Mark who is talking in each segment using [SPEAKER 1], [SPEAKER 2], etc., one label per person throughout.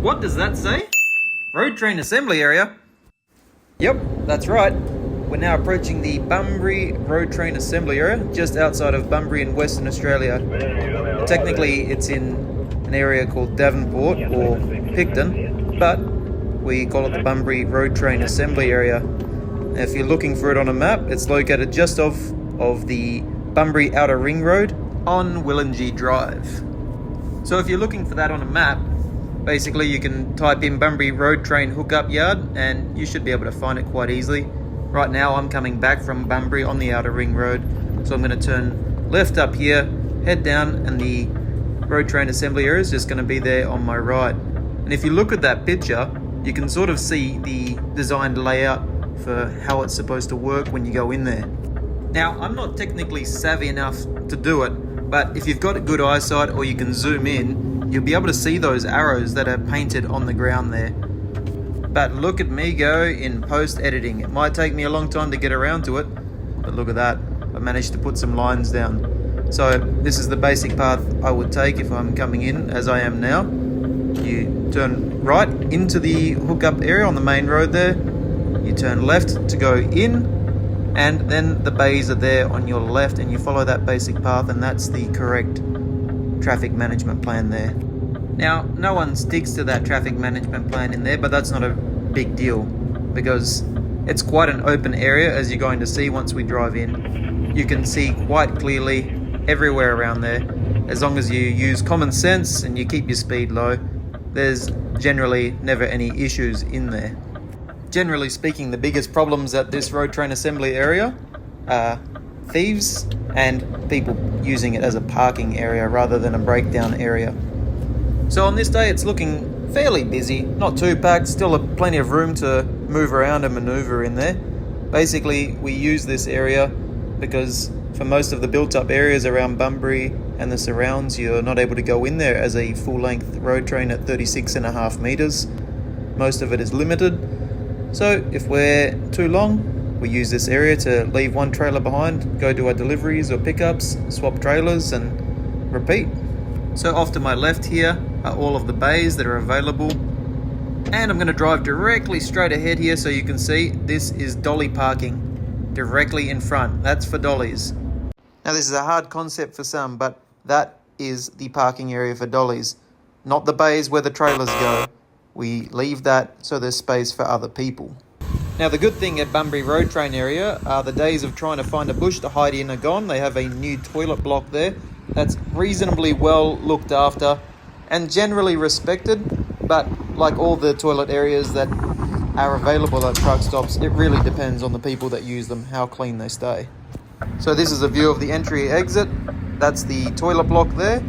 [SPEAKER 1] What does that say? Road train assembly area? Yep, that's right. We're now approaching the Bunbury road train assembly area, just outside of Bunbury in Western Australia. Technically, it's in an area called Devonport or Picton, but we call it the Bunbury road train assembly area. Now, if you're looking for it on a map, it's located just off of the Bunbury Outer Ring Road on Willingee Drive. So if you're looking for that on a map, basically you can type in Bunbury road train hookup yard and you should be able to find it quite easily. Right now I'm coming back from Bunbury on the Outer Ring Road, so I'm going to turn left up here, head down, and the road train assembly area is just going to be there on my right. And if you look at that picture, you can sort of see the designed layout for how it's supposed to work when you go in there. Now, I'm not technically savvy enough to do it, but if you've got a good eyesight or you can zoom in, you'll be able to see those arrows that are painted on the ground there. But look at me go in post-editing. It might take me a long time to get around to it, but look at that. I managed to put some lines down. So this is the basic path I would take if I'm coming in, as I am now. You turn right into the hookup area on the main road there. You turn left to go in, and then the bays are there on your left, and you follow that basic path, and that's the correct traffic management plan there. Now, no one sticks to that traffic management plan in there, but that's not a big deal because it's quite an open area, as you're going to see once we drive in. You can see quite clearly everywhere around there. As long as you use common sense and you keep your speed low, there's generally never any issues in there. Generally speaking, the biggest problems at this road train assembly area are thieves and people using it as a parking area rather than a breakdown area. So on this day it's looking fairly busy, not too packed, still plenty of room to move around and maneuver in there. Basically, we use this area because for most of the built up areas around Bunbury and the surrounds, you're not able to go in there as a full length road train at 36.5 metres. Most of it is limited. So if we're too long, we use this area to leave one trailer behind, go do our deliveries or pickups, swap trailers and repeat. So off to my left here are all of the bays that are available. And I'm going to drive directly straight ahead here so you can see this is dolly parking directly in front. That's for dollies. Now this is a hard concept for some, but that is the parking area for dollies, not the bays where the trailers go. We leave that so there's space for other people. Now the good thing at Bunbury road train area are the days of trying to find a bush to hide in are gone. They have a new toilet block there that's reasonably well looked after and generally respected, but like all the toilet areas that are available at truck stops, it really depends on the people that use them, how clean they stay. So this is a view of the entry exit. That's the toilet block there.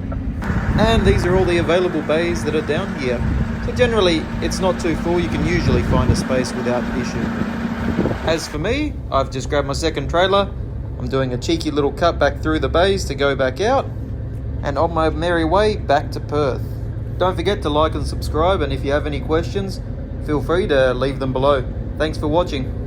[SPEAKER 1] And these are all the available bays that are down here. So generally, it's not too full. You can usually find a space without issue. As for me, I've just grabbed my second trailer. I'm doing a cheeky little cut back through the bays to go back out. And on my merry way back to Perth. Don't forget to like and subscribe. And if you have any questions, feel free to leave them below. Thanks for watching.